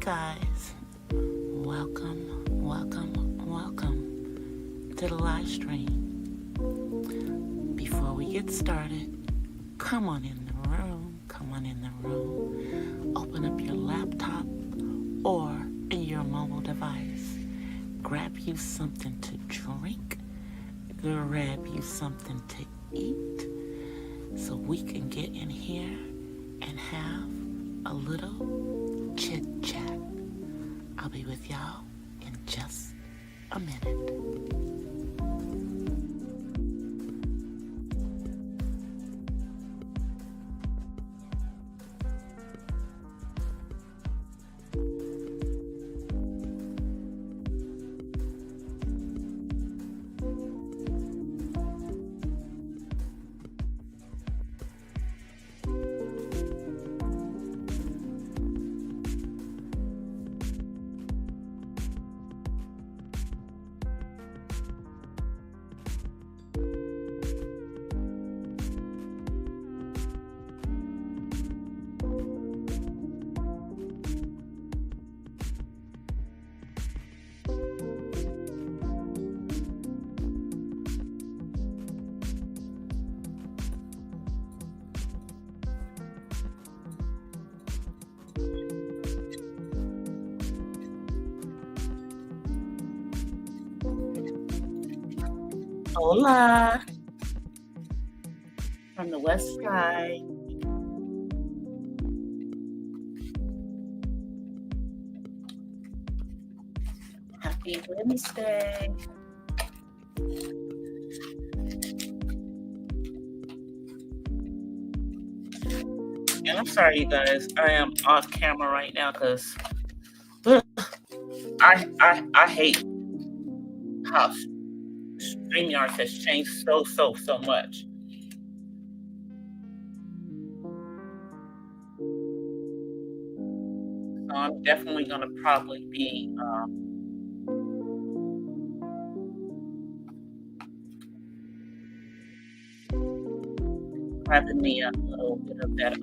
guys, welcome to the live stream. Before we get started, come on in the room, open up your laptop or your mobile device, grab you something to drink, grab you something to eat, so we can get in here and have a little chit chat. I'll be with y'all in just a minute. Hola, from the west side. Happy Wednesday. And I'm sorry, you guys. I am off camera right now because I hate how StreamYard has changed so much. So I'm definitely going to probably be having me a little bit of that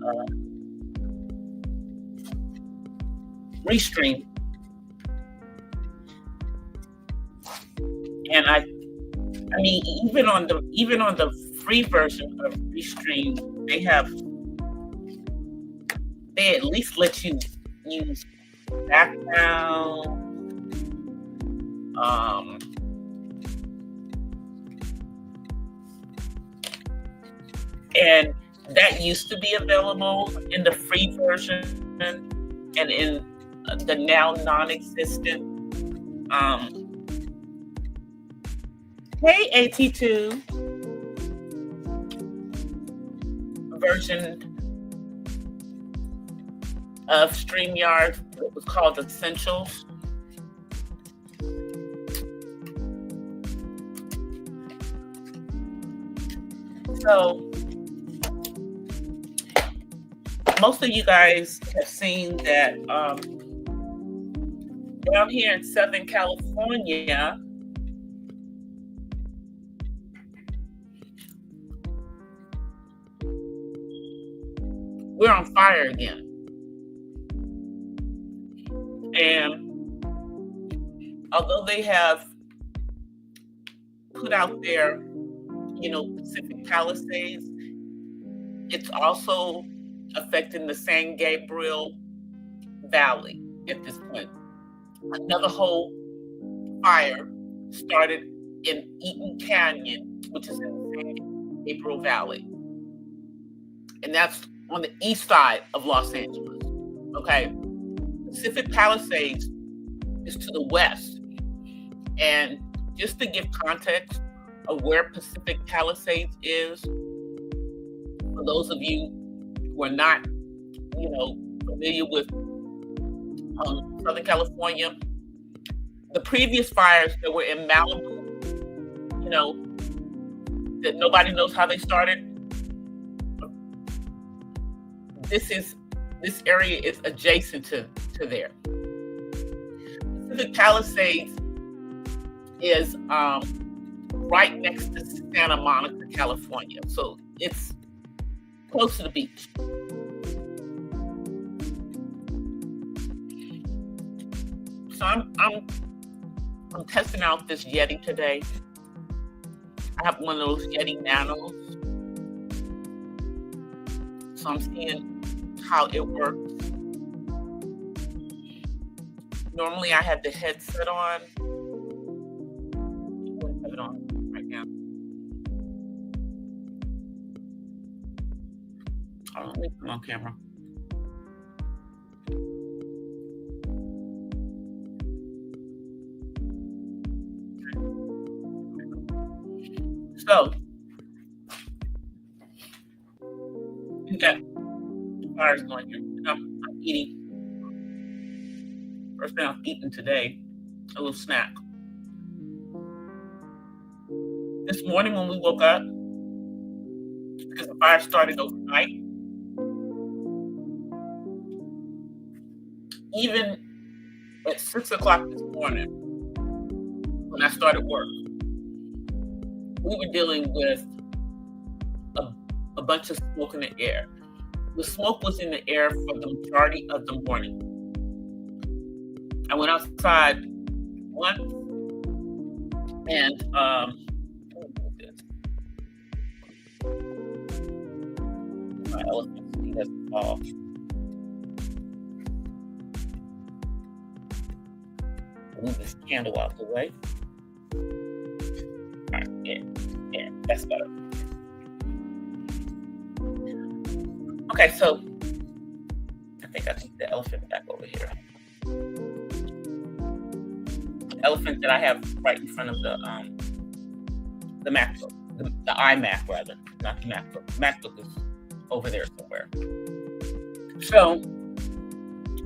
restream. And I mean, even on the free version of Restream, they at least let you use background, and that used to be available in the free version and in the now non-existent Hey, AT2 version of StreamYard. It was called Essentials. So most of you guys have seen that down here in Southern California, we're on fire again. And although they have put out their, Pacific Palisades, it's also affecting the San Gabriel Valley at this point. Another whole fire started in Eaton Canyon, which is in the San Gabriel Valley. And that's on the east side of Los Angeles, okay? Pacific Palisades is to the west. And just to give context of where Pacific Palisades is, for those of you who are not, familiar with Southern California, the previous fires that were in Malibu, that nobody knows how they started, this area is adjacent to there. Pacific Palisades is right next to Santa Monica, California. So it's close to the beach. So I'm testing out this Yeti today. I have one of those Yeti Nanos. So I'm seeing how it works. Normally I have the headset on. I'm going to have it on right now. Hold on, let me put it on camera. So, you got fires going here. I'm eating. First thing I'm eating today, a little snack. This morning when we woke up, because the fire started overnight, even at 6 o'clock this morning, when I started work, we were dealing with a bunch of smoke in the air. The smoke was in the air for the majority of the morning. I went outside once, and my elephant seat has fall. Move this candle out the way. All right, yeah, that's better. Okay, so I think I take the elephant back over here. The elephant that I have right in front of the MacBook, the iMac rather, not the MacBook. The MacBook is over there somewhere. So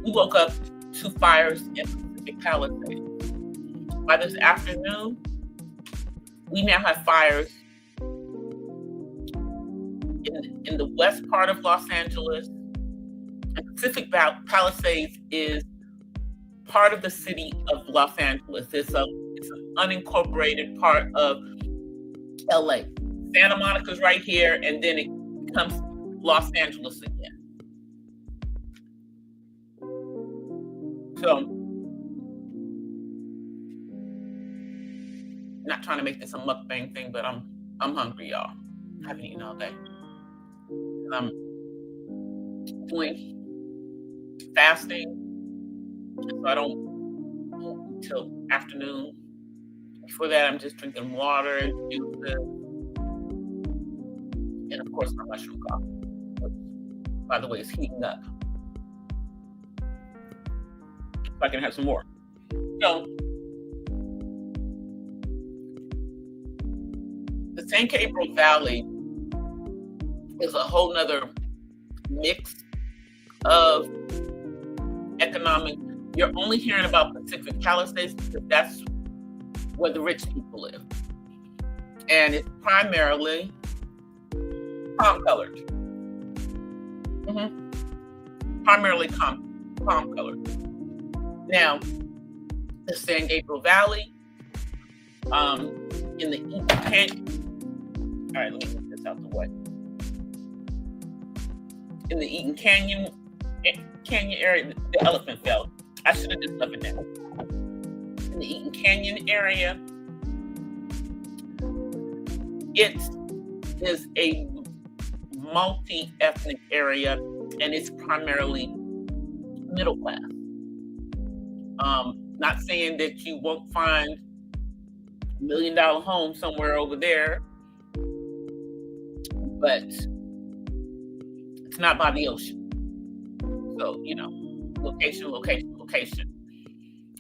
we woke up to fires in Pacific Palisades. By this afternoon, we now have fires in the west part of Los Angeles. And Pacific Palisades is part of the city of Los Angeles. It's an unincorporated part of LA. Santa Monica's right here, and then it becomes Los Angeles again. So, not trying to make this a mukbang thing, but I'm hungry, y'all. I haven't eaten all day. And I'm doing fasting, so I don't eat until afternoon. Before that, I'm just drinking water and juices, and of course my mushroom coffee, which, by the way, is heating up. If I can have some more. So, the San Gabriel Valley is a whole nother mix of economic. You're only hearing about Pacific Palisades because that's where the rich people live. And it's primarily palm colored. Primarily palm colored. Now, the San Gabriel Valley, in the Eaton Canyon. All right, let me get this out the way. In the Eaton Canyon area, the elephant fell. I should have just left it there. In the Eaton Canyon area, it is a multi-ethnic area, and it's primarily middle class. Not saying that you won't find $1 million home somewhere over there, but it's not by the ocean. So, location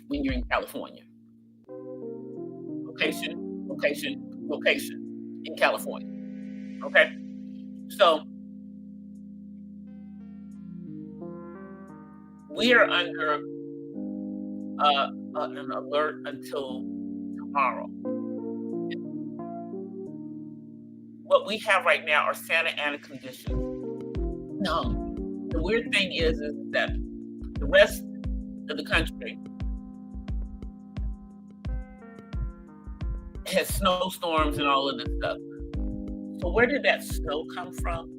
when you're in California. Location in California. Okay? So, we are under an alert until tomorrow. What we have right now are Santa Ana conditions. No, the weird thing is that the rest of the country has snowstorms and all of this stuff. So where did that snow come from?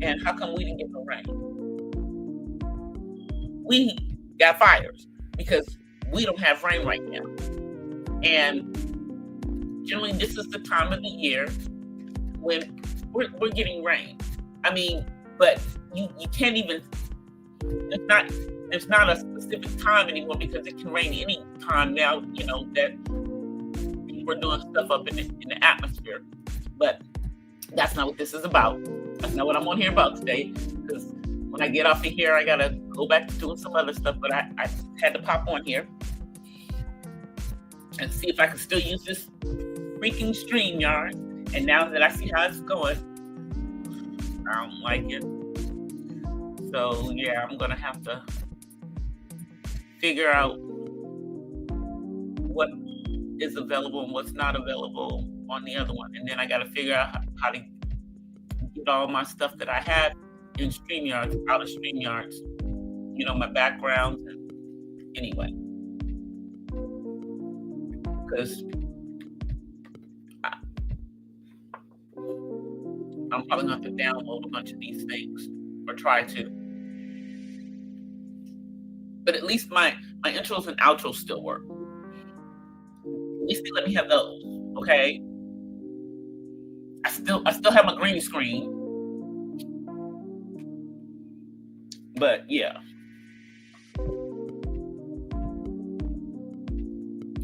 And how come we didn't get no rain? We got fires because we don't have rain right now. And generally, this is the time of the year when we're getting rain. I mean, but you can't even. There's not a specific time anymore because it can rain any time now. You know that we're doing stuff up in the atmosphere, but that's not what this is about. That's not what I'm on here about today. Because when I get off of here, I gotta go back to doing some other stuff. But I had to pop on here and see if I can still use this freaking StreamYard. And now that I see how it's going, I don't like it. So yeah, I'm gonna have to figure out what is available and what's not available on the other one. And then I gotta figure out how to get all my stuff that I have in StreamYards out of StreamYards. You know, my backgrounds. And anyway, because I'm probably going to have to download a bunch of these things or try to. But at least my intros and outros still work. At least they let me have those, okay? I still have my green screen. But yeah.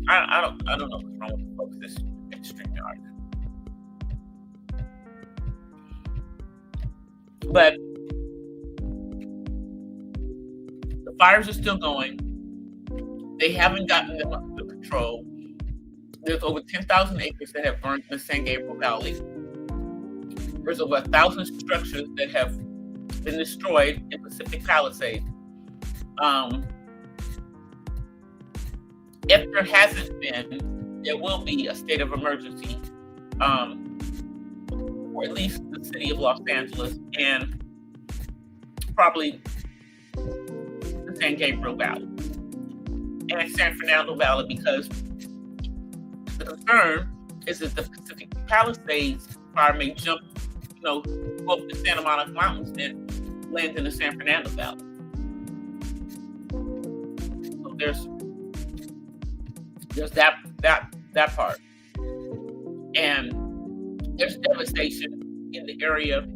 I don't know what's wrong with the folks this StreamYard. But the fires are still going. They haven't gotten them under control. There's over 10,000 acres that have burned in the San Gabriel Valley. There's over 1,000 structures that have been destroyed in Pacific Palisades. If there hasn't been, there will be a state of emergency for at least the city of Los Angeles and probably the San Gabriel Valley and San Fernando Valley, because the concern is that the Pacific Palisades fire may jump, go up the Santa Monica Mountains and land in the San Fernando Valley. So there's that part. And there's devastation in the area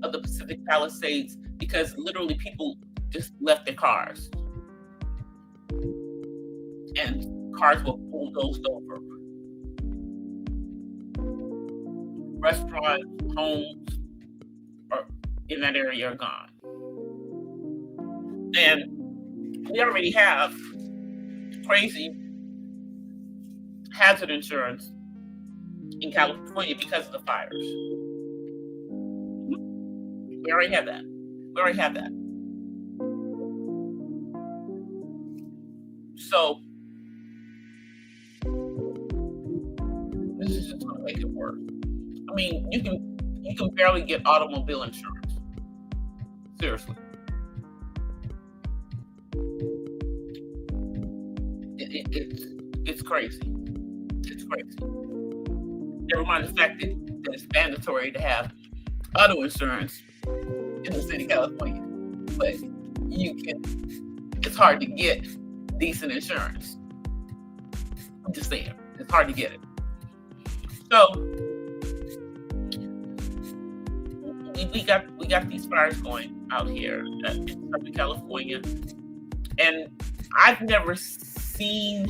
of the Pacific Palisades because literally people just left their cars. And cars were bulldozed over. Restaurants, homes in that area are gone. And we already have crazy hazard insurance in California because of the fires. We already have that. So this is just going to make it worse. I mean, you can barely get automobile insurance. Seriously. It's crazy. It's crazy. Never mind the fact that it's mandatory to have auto insurance in the state of California, but it's hard to get decent insurance. I'm just saying, it's hard to get it. So we got these fires going out here in Southern California, and I've never seen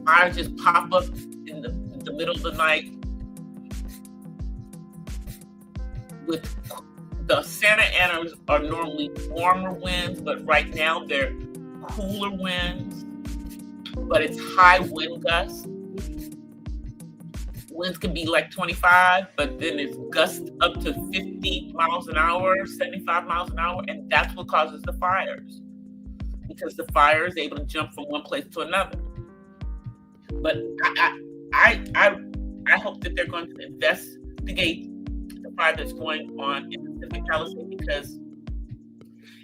fires just pop up in the middle of the night. With the Santa Anas are normally warmer winds, but right now they're cooler winds, but it's high wind gusts. Winds can be like 25, but then it's gusts up to 50 miles an hour, 75 miles an hour, and that's what causes the fires. Because the fire is able to jump from one place to another. But I hope that they're going to investigate the fire that's going on in the Pacific Palisades, because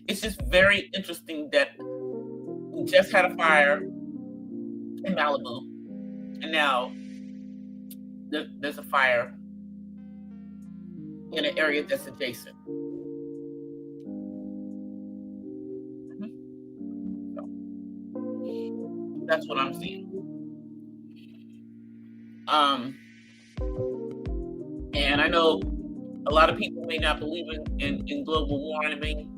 it's just very interesting that we just had a fire in Malibu, and now there's a fire in an area that's adjacent. So, That's what I'm seeing. And I know a lot of people may not believe in global warming,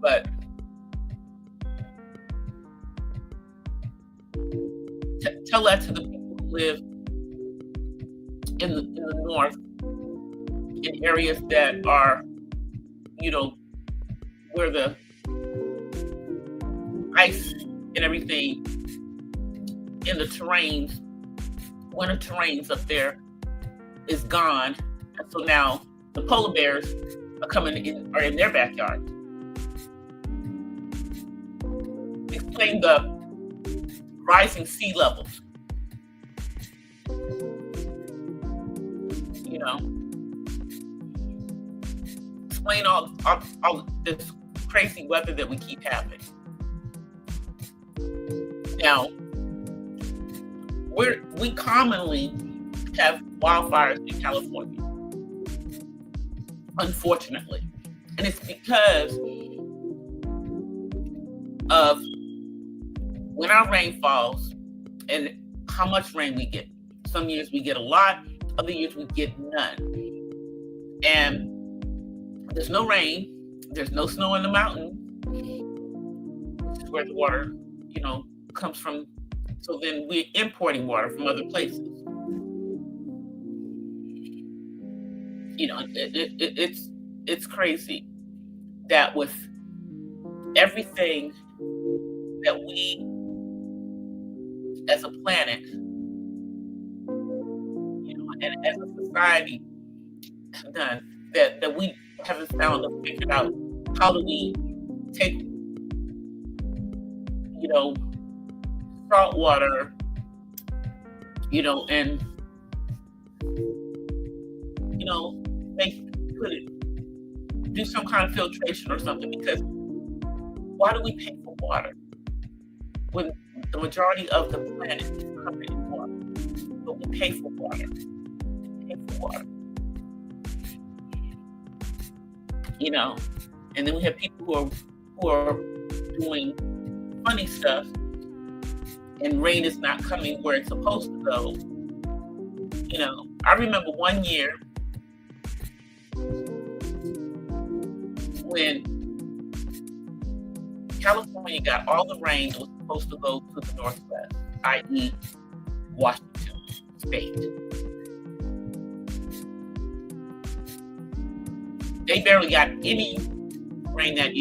but tell that to the people who live in the north, in areas that are, where the ice and everything in the terrains, winter terrains up there, is gone. And so now the polar bears are in their backyard. Explain the rising sea levels. Explain all this crazy weather that we keep having. Now, we commonly have wildfires in California, unfortunately. And it's because of when our rain falls and how much rain we get. Some years we get a lot, other years we get none. And there's no rain, there's no snow in the mountain, which is where the water, comes from. So then we're importing water from other places. It's crazy that with everything that we as a planet, and as a society have done, that we haven't found or figured out how do we take, salt water, and do some kind of filtration or something, because why do we pay for water when the majority of the planet is covered in water? But we pay for water. And then we have people who are doing funny stuff, and rain is not coming where it's supposed to go. I remember one year when California got all the rain that was supposed to go to the Northwest, i.e. Washington State. They barely got any rain that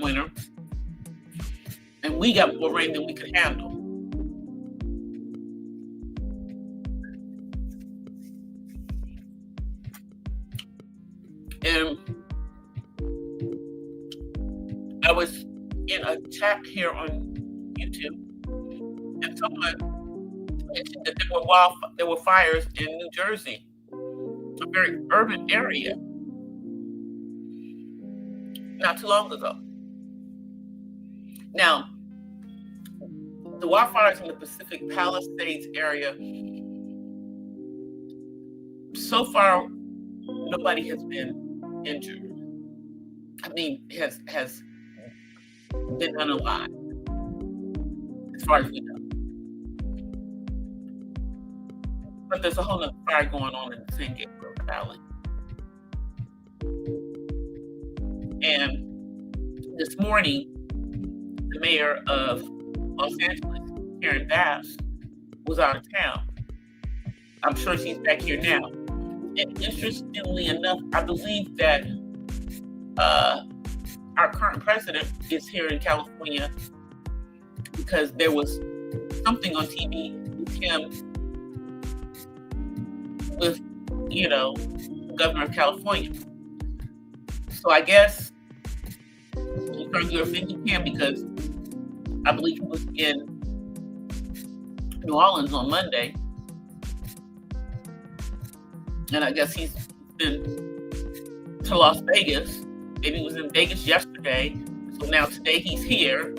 winter, and we got more rain than we could handle. And I was in a chat here on YouTube, and someone mentioned that there were fires in New Jersey, a very urban area, not too long ago. Now, the wildfires in the Pacific Palisades area, so far, nobody has been injured. Has been unalive, as far as we know. But there's a whole other fire going on in the San Gabriel Valley. And this morning, the mayor of Los Angeles, Karen Bass, was out of town. I'm sure she's back here now. And interestingly enough, I believe that our current president is here in California because there was something on TV with him, with, the governor of California. So I guess he's trying to do everything he can, because I believe he was in New Orleans on Monday. And I guess he's been to Las Vegas. Maybe he was in Vegas yesterday. So now today he's here.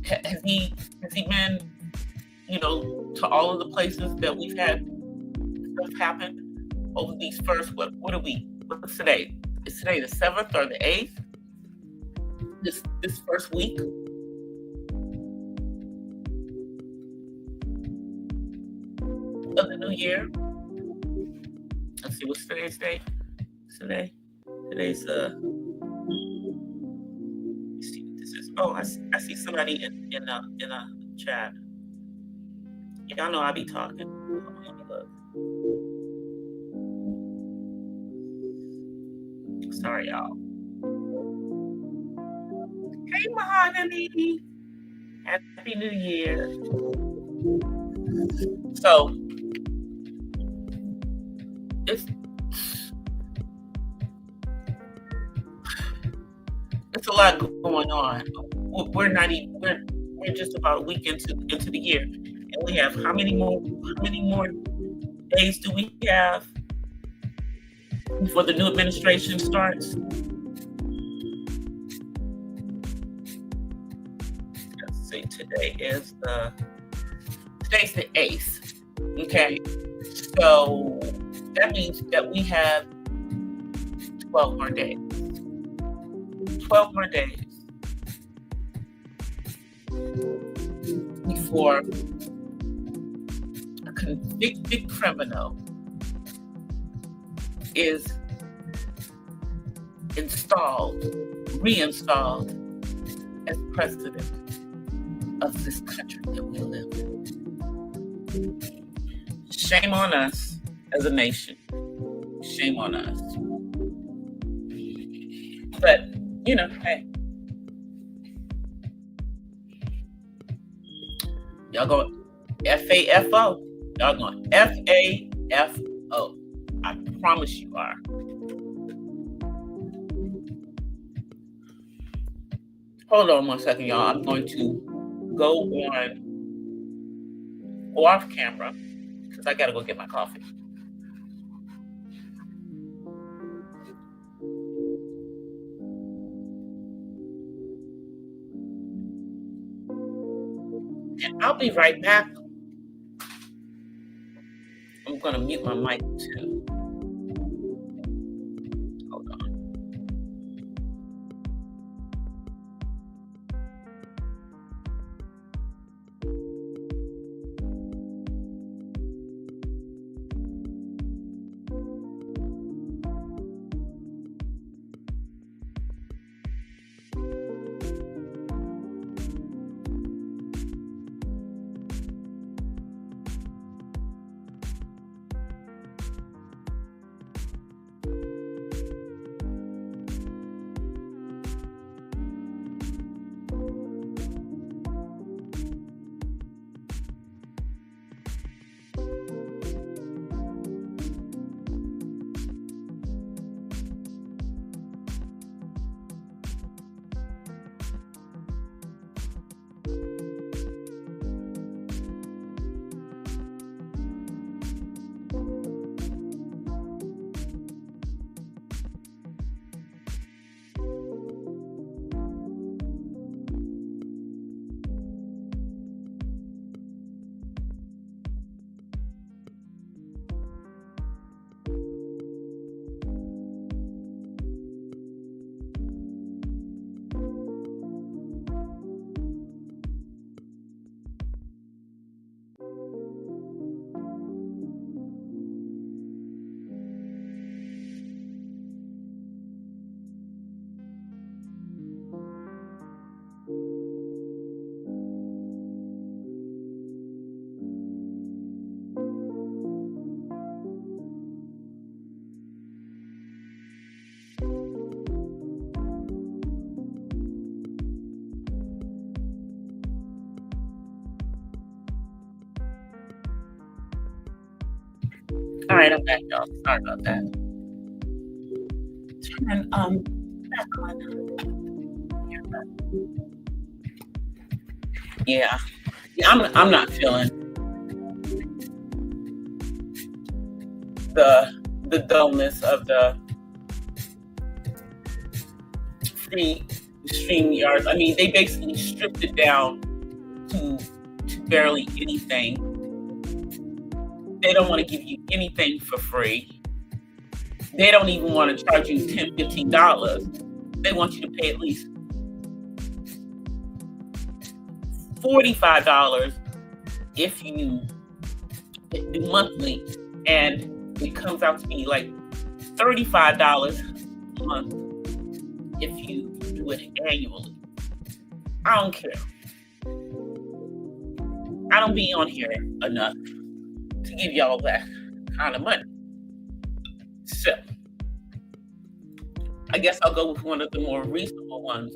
Has he been, to all of the places that we've had stuff happen over these first, what's today? Is today the 7th or the 8th? This first week? of the new year. Let's see, what's today's date? Today's let's see what this is. Oh, I see somebody in a chat. Y'all know I be talking. Hold on, let me look. Sorry, y'all. Hey, Mahogany. Happy New Year. So it's a lot going on. We're just about a week into the year, and we have how many more days do we have before the new administration starts? Let's see, today's the 8th. Okay, so that means that we have 12 more days. 12 more days before a convicted criminal is reinstalled as president of this country that we live in. Shame on us as a nation. Shame on us. But, hey. Y'all going FAFO. Y'all going FAFO. I promise you are. Hold on one second, y'all. I'm going to go off camera because I gotta go get my coffee. And I'll be right back. I'm gonna mute my mic too. Hold on. All right, I'm back, y'all. Sorry about that. Turn back on. Yeah, I'm not feeling the dullness of the free stream yards. I mean, they basically stripped it down to barely anything. They don't want to give you anything for free. They don't even want to charge you $10, $15. They want you to pay at least $45 if you monthly, and it comes out to be like $35 a month if you do it annually. I don't care. I don't be on here enough to give y'all that kind of money. So I guess I'll go with one of the more reasonable ones.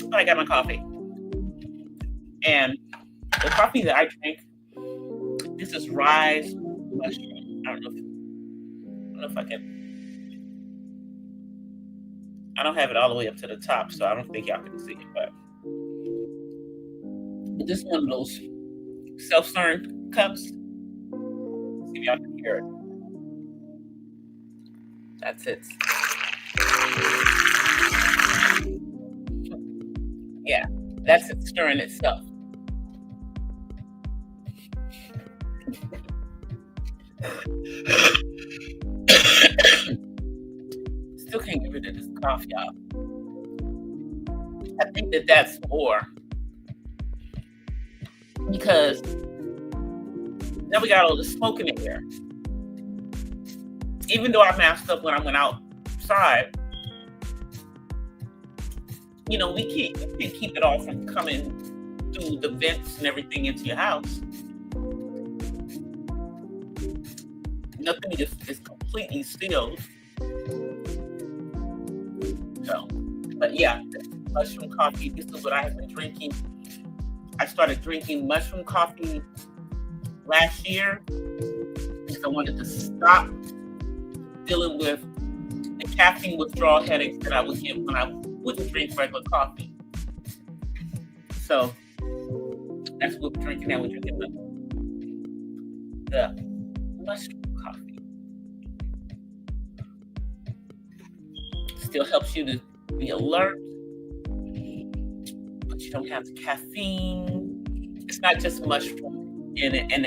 But I got my coffee. And the coffee that I drink, this is Rise Mushroom. I don't know if I can. I don't have it all the way up to the top, so I don't think y'all can see it. But this is one of those self-stirring cups. See if y'all can hear it. That's it. Yeah, that's it stirring itself. Still can't get rid of this cough, y'all. I think that's more because now we got all the smoke in the air. Even though I masked up when I went outside, we can't keep it all from coming through the vents and everything into your house. Nothing is completely sealed. So, but yeah, mushroom coffee, this is what I have been drinking. I started drinking mushroom coffee last year because I wanted to stop dealing with the caffeine withdrawal headaches that I would get when I wouldn't drink regular coffee. So that's what we're drinking now. We're drinking the mushroom coffee. Still helps you to be alert, but you don't have the caffeine. It's not just mushroom in it, and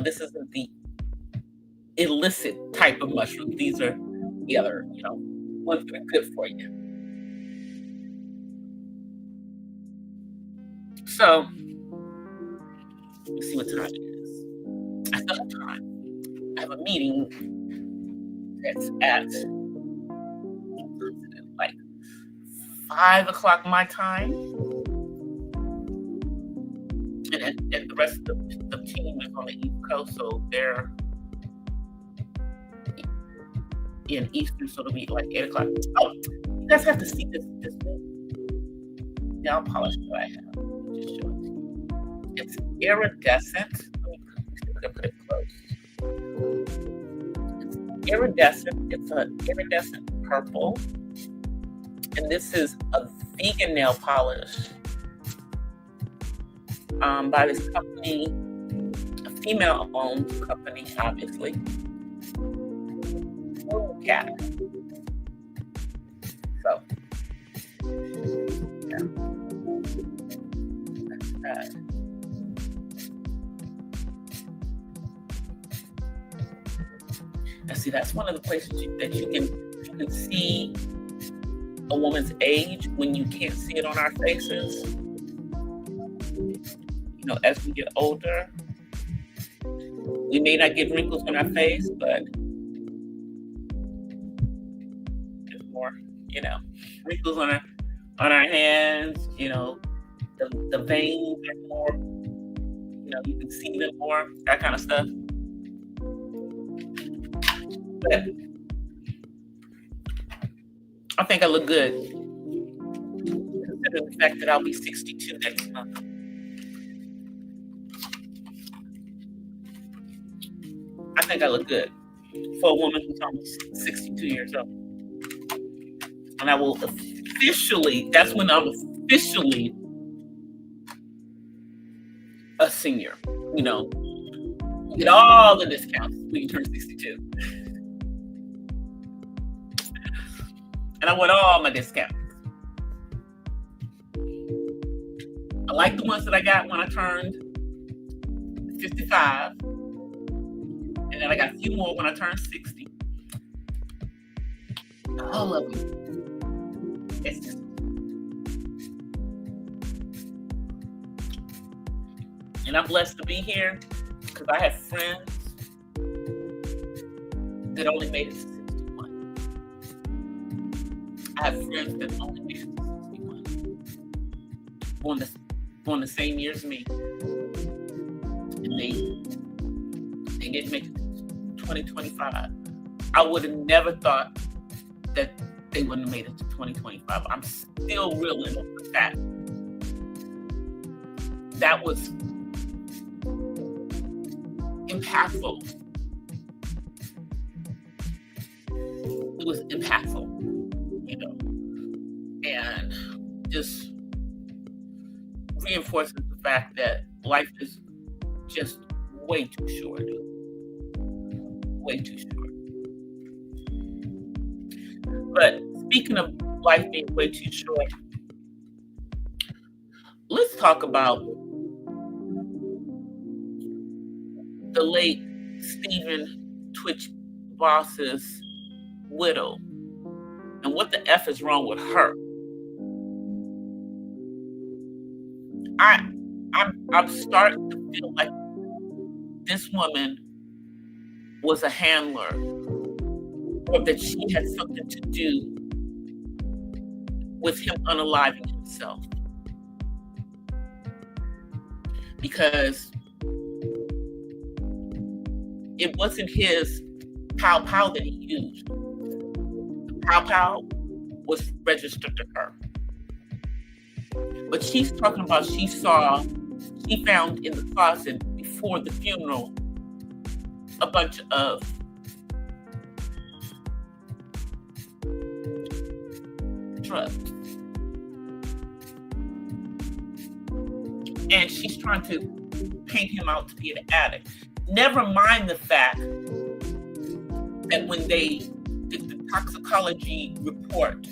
this isn't the illicit type of mushroom. These are the other, ones that are good for you. So let's see what time it is. I still have time. I have a meeting that's at like 5 o'clock my time, and the rest of the team is on the East Coast, so they're in Eastern, so it'll be like 8 o'clock. Oh, you guys have to see this nail polish that I have. Just show it to you. It's iridescent. Let me put it close. It's iridescent. It's an iridescent purple. And this is a vegan nail polish by this company, a female-owned company, obviously. Yeah. So, yeah. That's that. And see, that's one of the places that you can see a woman's age when you can't see it on our faces. As we get older, we may not get wrinkles on our face, but there's more, wrinkles on our hands. The veins are more. You can see them more. That kind of stuff. But I think I look good, considering the fact that I'll be 62 next month. I think I look good for a woman who's almost 62 years old. And I will that's when I'm officially a senior. You get all the discounts when you turn 62. And I want all my discounts. I like the ones that I got when I turned 55. And then I got a few more when I turned 60. All of them. It's just And I'm blessed to be here because I have friends that only made it to 61. I have friends that only made it to 61. Born the same year as me. And they didn't make it to 2025. I would have never thought that they wouldn't have made it to 2025. I'm still reeling with that. That was impactful. It was impactful, and just reinforces the fact that life is just way too short. Way too short. But speaking of life being way too short, let's talk about the late Stephen Twitch Boss's widow and what the F is wrong with her. I'm starting to feel like this woman was a handler, or that she had something to do with him unaliving himself. Because it wasn't his pow that he used. The pow was registered to her. But she's talking about she found in the closet before the funeral a bunch of drugs. And she's trying to paint him out to be an addict. Never mind the fact that when they did the toxicology report,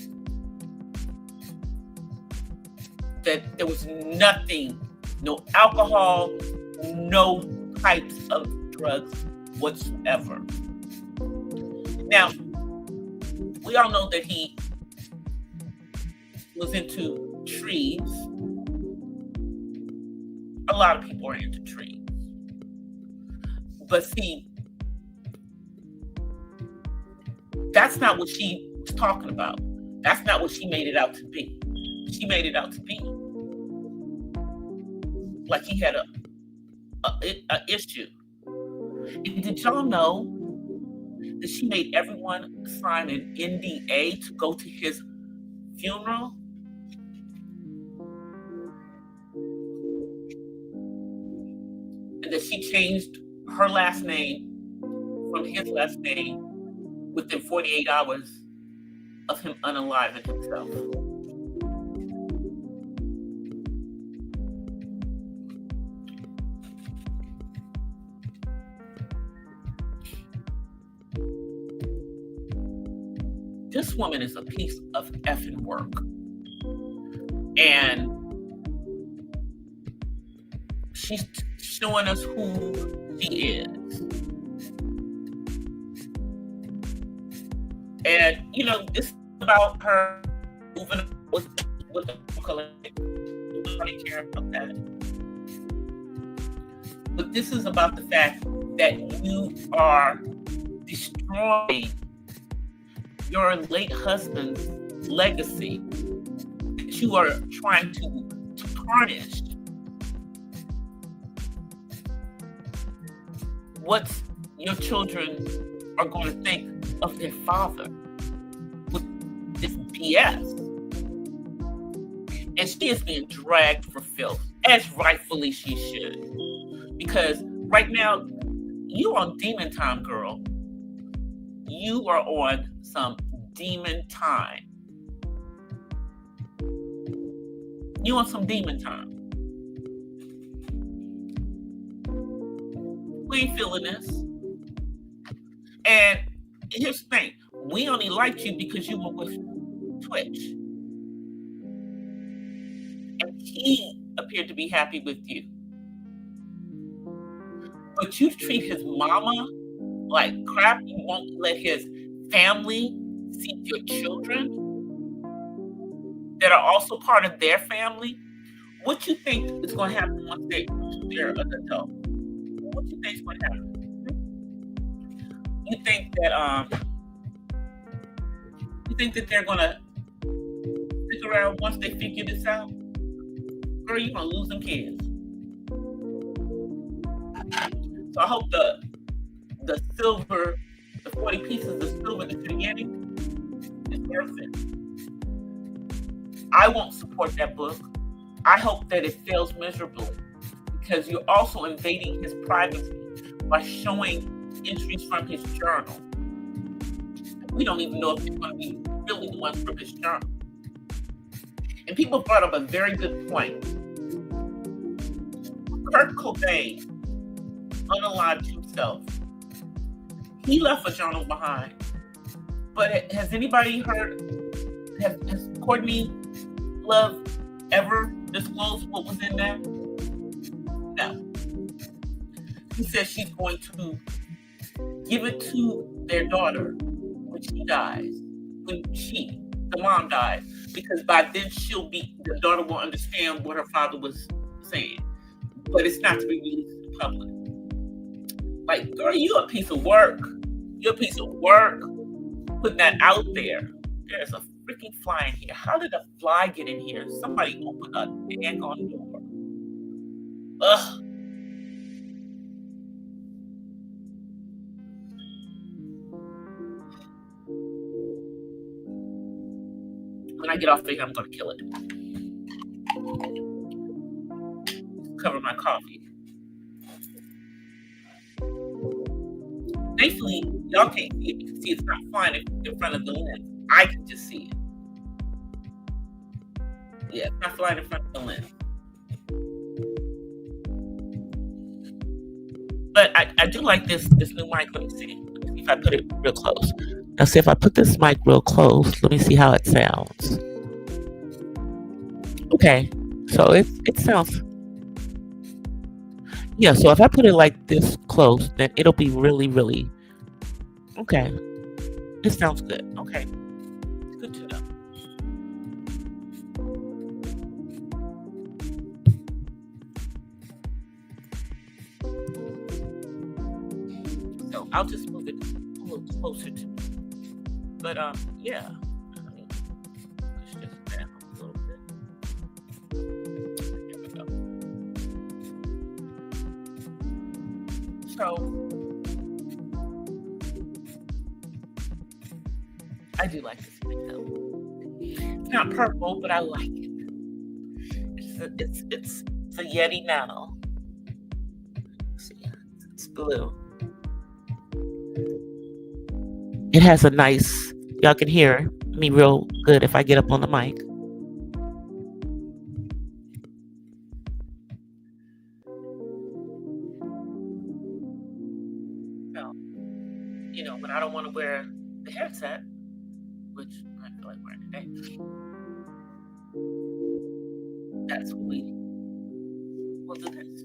that there was nothing, no alcohol, no types of drugs whatsoever. Now, we all know that he was into trees. A lot of people are into trees. But see, that's not what she was talking about. That's not what she made it out to be. She made it out to be like he had a issue. And did y'all know that she made everyone sign an NDA to go to his funeral? And that she changed her last name from his last name within 48 hours of him unaliving himself. This woman is a piece of effing work. And she's showing us who she is. And, this is about her moving with the color. Nobody care about that. But this is about the fact that you are destroying your late husband's legacy, that you are trying to tarnish what your children are going to think of their father with this BS. And she is being dragged for filth, as rightfully she should. Because right now, you on demon time, girl. You are on some demon time. You on some demon time. We ain't feeling this. And here's the thing. We only liked you because you were with Twitch. And he appeared to be happy with you. But you treat his mama like crap. You won't let his family see your children that are also part of their family. What you think is going to happen once they're an adult? What you think is going to happen? You think that they're going to stick around once they figure this out? Girl, you're going to lose them kids. So I hope the 40 pieces of silver that you're getting is worth it. I won't support that book. I hope that it fails miserably, because you're also invading his privacy by showing entries from his journal. We don't even know if it's going to be really the ones from his journal. And people brought up a very good point. Kurt Cobain unalived himself. He left a journal behind. But has anybody heard, has Courtney Love ever disclosed what was in that? No. She says she's going to give it to their daughter when she dies, when the mom dies, because by then the daughter will understand what her father was saying. But it's not to be released to the public. Like, girl, you a piece of work. You're a piece of work putting that out there. There's a freaking fly in here. How did a fly get in here? Somebody opened a daggone door. Ugh. When I get off of here, I'm going to kill it. Cover my coffee. Thankfully, y'all can't see it. You can see it's not flying in front of the lens. I can just see it. Yeah, it's not flying in front of the lens. But I do like this new mic. Let me see. Let me see if I put it real close. Now, see if I put this mic real close. Let me see how it sounds. Okay, so it sounds. Yeah, so if I put it like this close, then it'll be really, really okay. It sounds good. Okay, good to know. So I'll just move it a little closer to me. But yeah, let me push this down a little bit. There we go. So I do like this mic though. It's not purple, but I like it. It's a Yeti Nano. Let's see, it's blue. It has a nice, y'all can hear me real good if I get up on the mic. So, when I don't want to wear the headset, which I feel like wearing today, that's what we'll do this.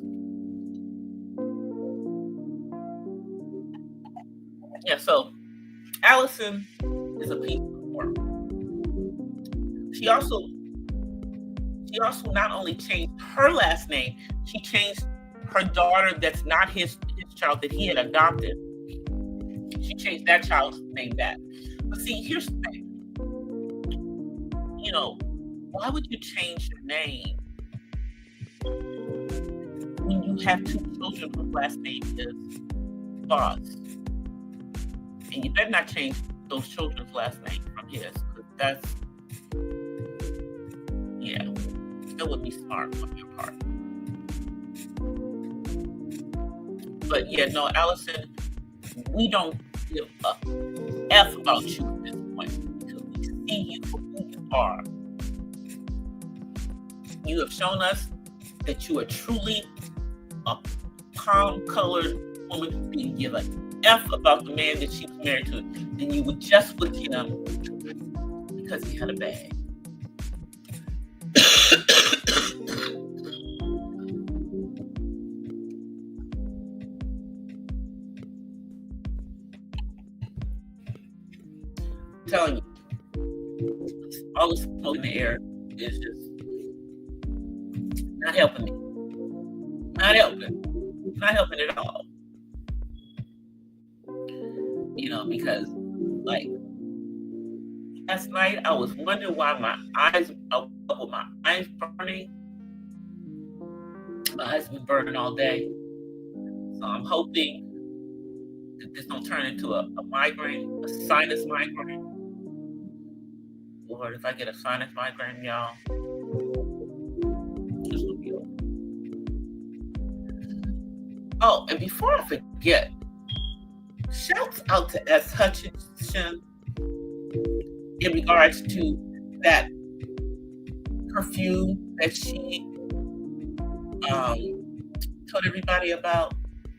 Yeah, so Allison is a piece of work. She also not only changed her last name, she changed her daughter that's not his child that he had adopted. She changed that child's name back. But see, here's the thing. Why would you change your name when you have two children whose last name is Boss? And you better not change those children's last name from his, because that would be smart on your part. But yeah, no, Allison, we don't give a F about you at this point, because we see you for who you are. You have shown us that you are truly a calm-colored woman who didn't give a F about the man that she was married to, and you were just with him because he had a bag. I'm telling you, all the smoke in the air is just Not helping me. Not helping. Not helping at all. Because like last night I was wondering why I woke up with my eyes burning. My eyes been burning all day. So I'm hoping that this don't turn into a migraine, a sinus migraine. Lord, if I get a sinus migraine, y'all, this will be over. Oh, and before I forget, shouts out to S. Hutchinson in regards to that perfume that she told everybody about.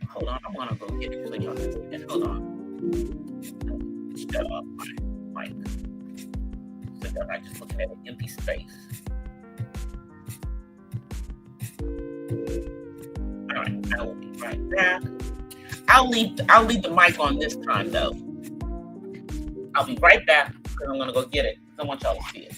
Hold on, I want to go get it so y'all can see it. Hold on. Shut off my mic. So that I just looking at an empty space. All right, I will be right back. I'll leave the mic on this time though. I'll be right back because I'm gonna go get it. I want y'all to see it.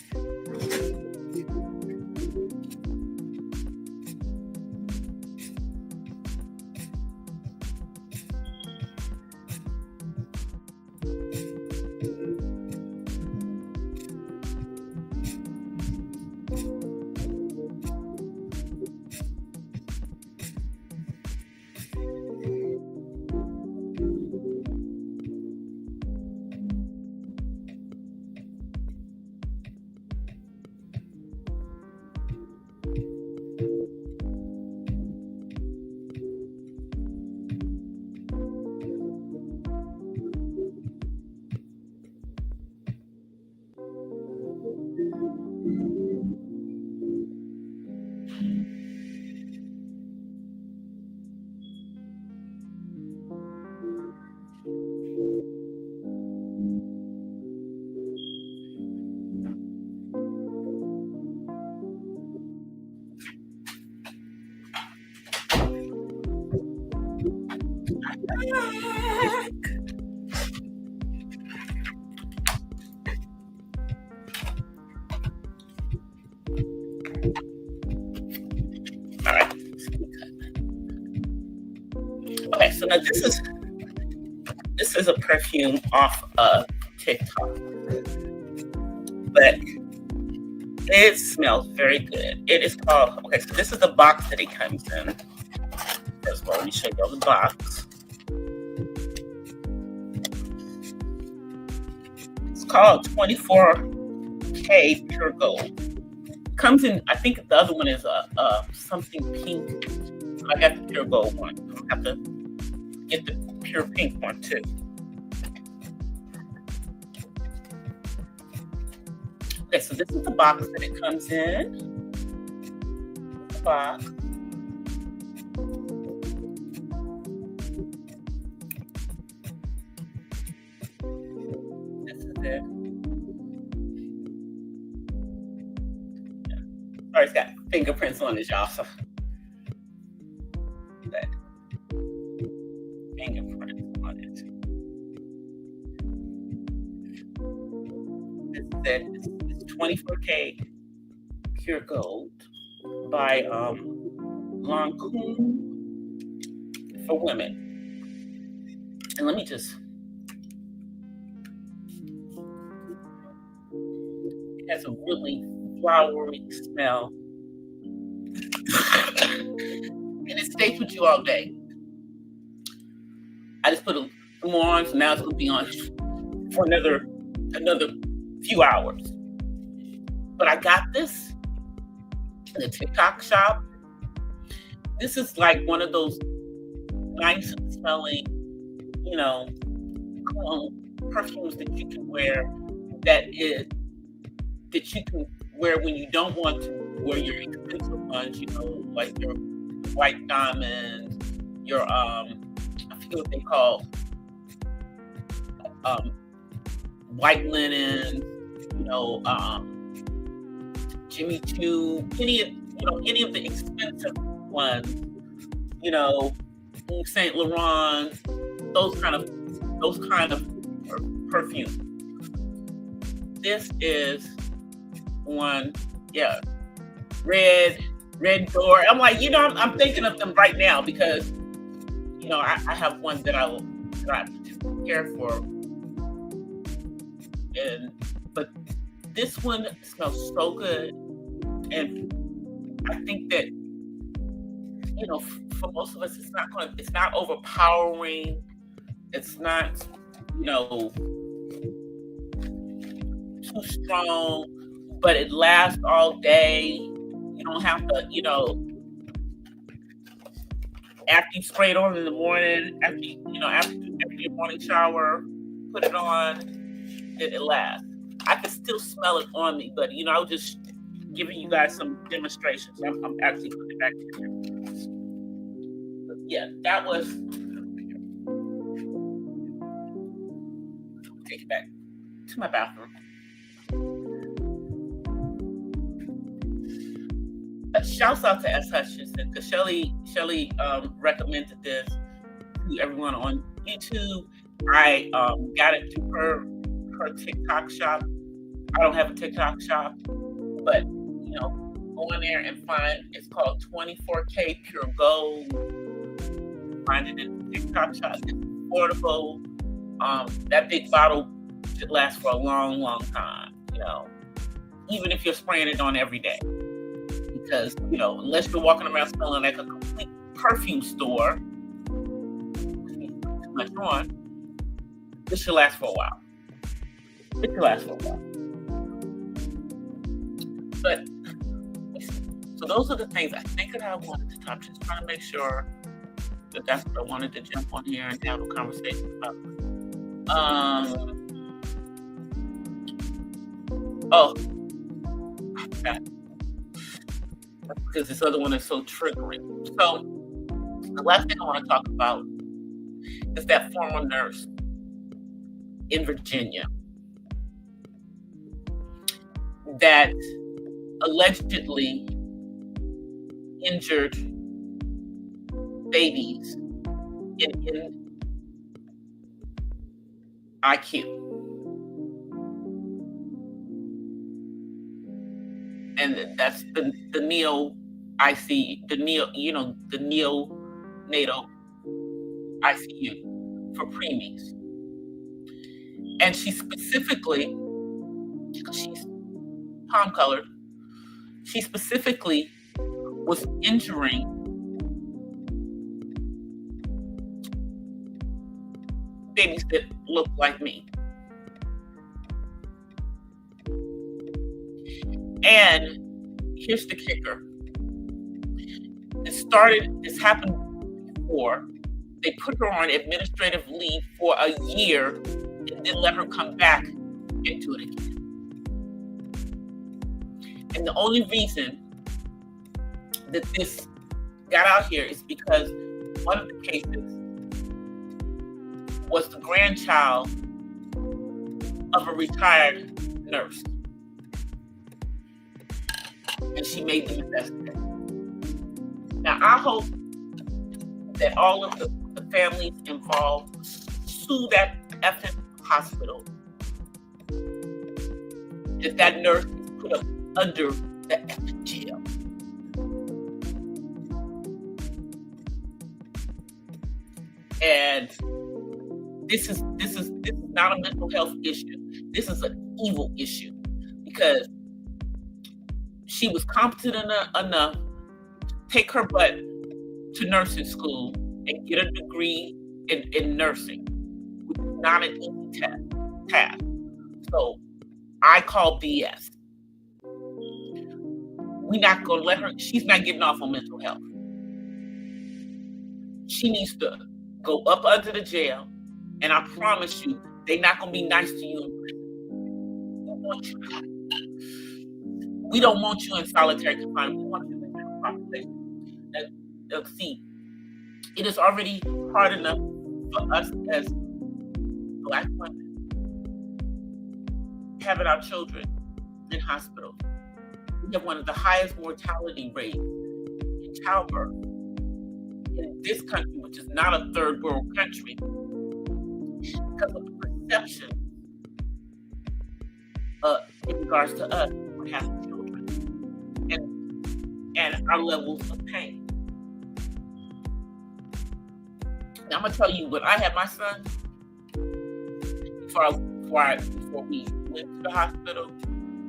All right. Okay, so now this is a perfume off of TikTok, but it smells very good. It is called, okay, so this is the box that it comes in. First of all, let me show you the box. It's called 24K Pure Gold. Comes in, I think the other one is a something pink. I got the pure gold one. I'm gonna have to get the pure pink one too. Okay, so this is the box that it comes in. The box. This is it. Sorry, it's got fingerprints on it, y'all. So that fingerprints on it. This is it. It's 24K Pure Gold by Lancôme for women. And let me just. It has a really flowery smell. And it stays with you all day. I just put some more on, so now it's gonna be on for another few hours. But I got this in the TikTok shop. This is like one of those nice smelling, perfumes that you can wear that you can wear when you don't want to wear your expensive ones, like your white diamonds, your I forget what they call white linen, Jimmy Choo, any of the expensive ones, Saint Laurent, those kind of perfume. This is one, red, Red Door. I'm like, I'm thinking of them right now because, I have one that I just care for. But this one smells so good. And I think that, for most of us, it's not overpowering. It's not, too strong, but it lasts all day. You don't have to, after you spray it on in the morning, after your morning shower, put it on, it lasts. I can still smell it on me, but I was just giving you guys some demonstrations. I'm actually putting it back here. But yeah, that was. Take it back to my bathroom. Shouts out to S. Hutchinson because Shelly recommended this to everyone on YouTube. I got it through her TikTok shop. I don't have a TikTok shop, but go in there and find. It's called 24K Pure Gold. Find it in the TikTok shop. It's affordable. That big bottle should last for a long, long time. Even if you're spraying it on every day. Because, unless you're walking around smelling like a complete perfume store, which means too much on, this should last for a while. But, so those are the things I think that I wanted to talk. Just trying to make sure that that's what I wanted to jump on here and have a conversation about. I forgot. Because this other one is so triggering. So, the last thing I want to talk about is that former nurse in Virginia that allegedly injured babies in IQ. And that's the neonatal ICU for preemies. And she specifically, because she's palm-colored, she specifically was injuring babies that look like me. And here's the kicker. This happened before. They put her on administrative leave for a year and then let her come back and do it again. And the only reason that this got out here is because one of the cases was the grandchild of a retired nurse. And she made them investigate. Now, I hope that all of the families involved sue that effing hospital. That nurse is put up under the effing jail. And this is not a mental health issue. This is an evil issue because she was competent enough to take her butt to nursing school and get a degree in nursing, which is not an easy task. So I call BS. We're not going to let her, she's not getting off on mental health. She needs to go up under the jail, and I promise you, they're not going to be nice to you in prison. We don't want you in solitary confinement. We want you in the general population. And see, it is already hard enough for us as Black women having our children in hospitals. We have one of the highest mortality rates in childbirth in this country, which is not a third world country, because of the perception in regards to us when having children. And our levels of pain. Now, I'm gonna tell you, when I had my son, before we went to the hospital,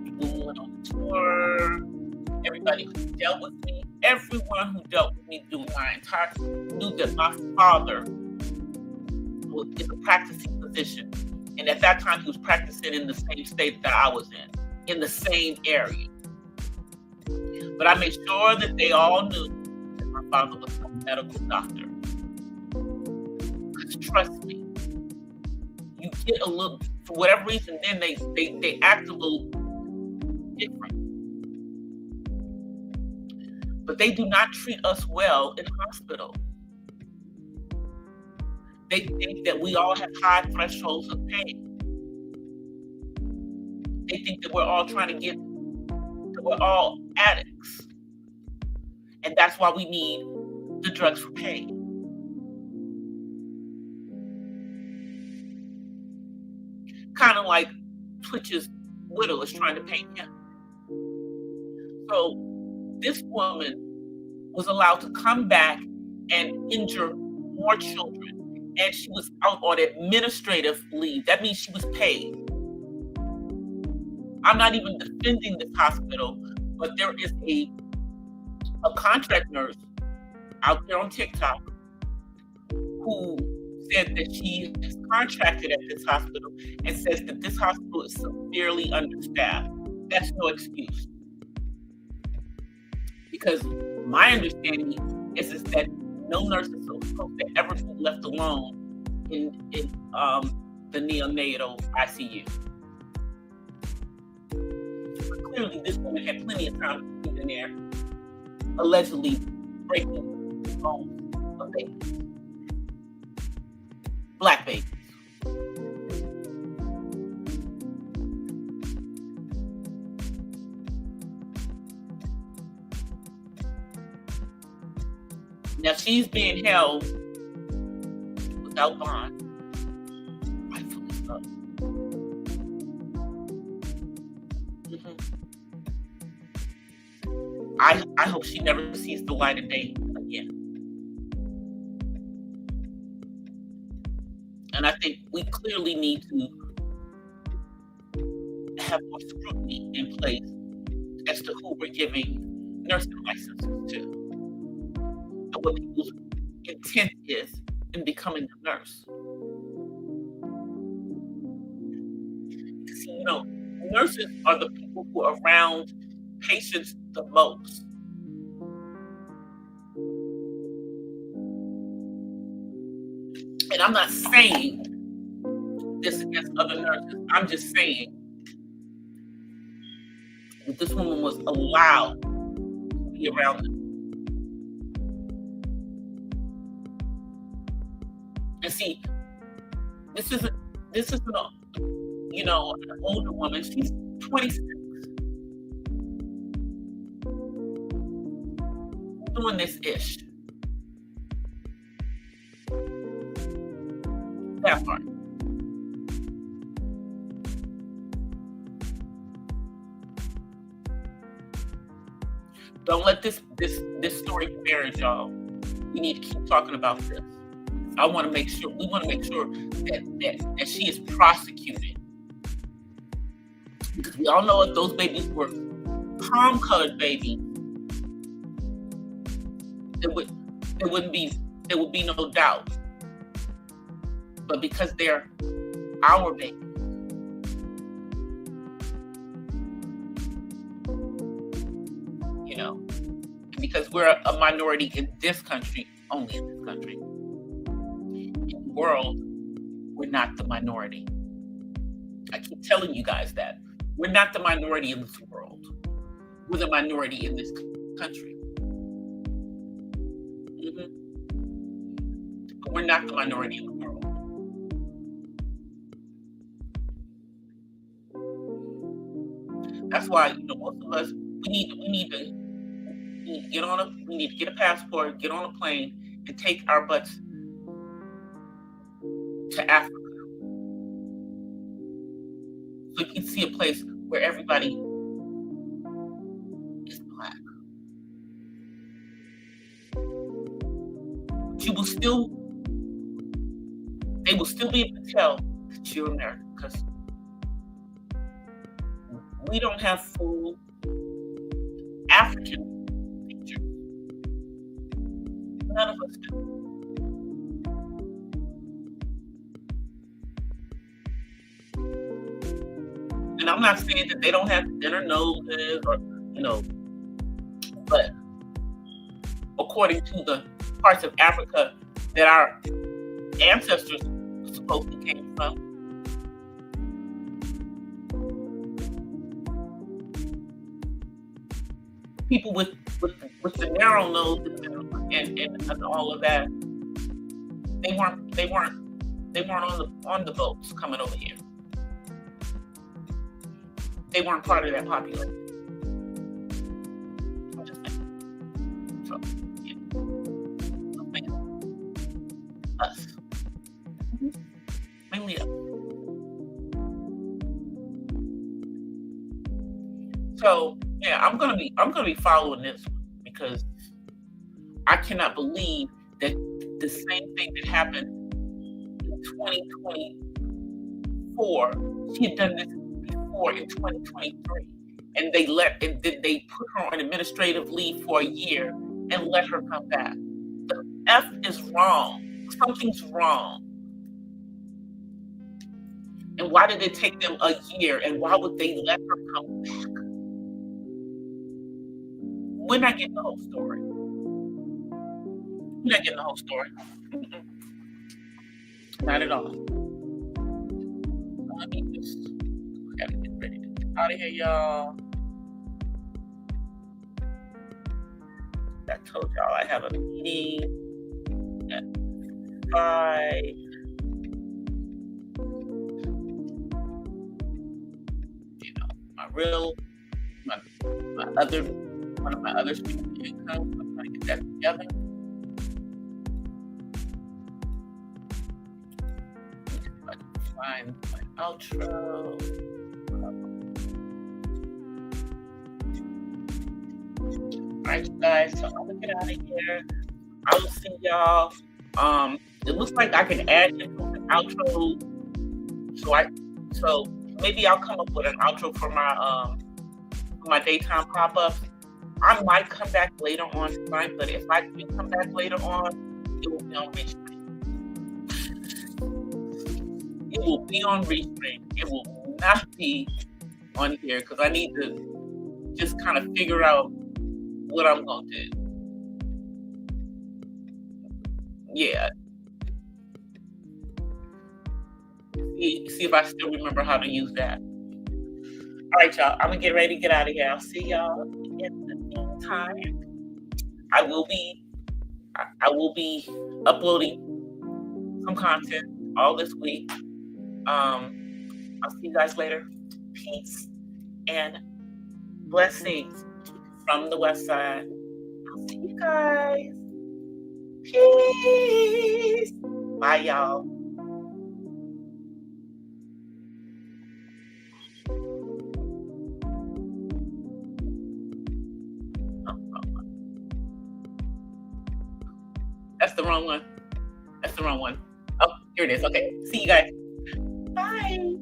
we went on the tour. Everybody who dealt with me, everyone who dealt with me through my entire, knew that my father is a practicing physician, and at that time he was practicing in the same state that I was in the same area. But I made sure that they all knew that my father was a medical doctor. Because trust me, you get a little, for whatever reason, then they act a little different. But they do not treat us well in hospital. They think that we all have high thresholds of pain. They think that we're all that we're all addicts. And that's why we need the drugs for pain. Kind of like Twitch's widow is trying to paint him. So this woman was allowed to come back and injure more children. And she was out on administrative leave. That means she was paid. I'm not even defending this hospital, but there is a contract nurse out there on TikTok who said that she is contracted at this hospital and says that this hospital is severely understaffed. That's no excuse. Because my understanding is that no nurse is supposed to ever be left alone in the neonatal ICU. But clearly, this woman had plenty of time to be in there, allegedly breaking the bones of babies, Black babies. Now she's being held without bond, rightfully so. I hope she never sees the light of day again. And I think we clearly need to have more scrutiny in place as to who we're giving nursing licenses to, and what people's intent is in becoming a nurse. Because, nurses are the people who are around patients the most. And I'm not saying this against other nurses. I'm just saying that this woman was allowed to be around them. And see, this isn't an older woman. She's 26. Doing this ish. That part. Don't let this story bury y'all. We need to keep talking about this. We want to make sure that she is prosecuted. Because we all know if those babies were palm-colored babies, there would be no doubt. But because they're our babies, because we're a minority in this country, only in this country. In the world, we're not the minority. I keep telling you guys that. We're not the minority in this world. We're the minority in this country. But we're not the minority in the world. That's why, most of us, we need to get a passport, get on a plane, and take our butts to Africa. So you can see a place where everybody is Black. you will still, they will still be able to tell that you're American because we don't have full African features. None of us do. And I'm not saying that they don't have thinner noses or, but according to the parts of Africa that our ancestors supposedly came from, people with the narrow nose and all of that, they weren't on the boats coming over here. They weren't part of that population. I'm just saying. So, yeah. Us. Mainly us. So yeah, I'm gonna be following this one because I cannot believe that the same thing that happened in 2024, she had done this before in 2023, and they put her on administrative leave for a year and let her come back. The F is wrong. Something's wrong. And why did it take them a year? And why would they let her come back? We're not getting the whole story. We're not getting the whole story. Not at all. Let me just gotta get ready to get out of here, y'all. I told y'all I have a meeting at 5. One of my other streams of income. I'm trying to get that together. If I can find my outro. Alright, guys, so I'm gonna get out of here. I will see y'all. It looks like I can add an outro. So maybe I'll come up with an outro for my daytime pop-up. I might come back later on tonight, but if I do come back later on, it will be on Restream. It will be on Restream. It will not be on here because I need to just kind of figure out what I'm going to do. Yeah. See if I still remember how to use that. All right, y'all. I'm going to get ready to get out of here. I'll see y'all in the meantime. I will be uploading some content all this week. I'll see you guys later. Peace and blessings from the West Side. I'll see you guys. Peace. Bye, y'all. That's the wrong one. Oh, here it is. Okay. See you guys. Bye.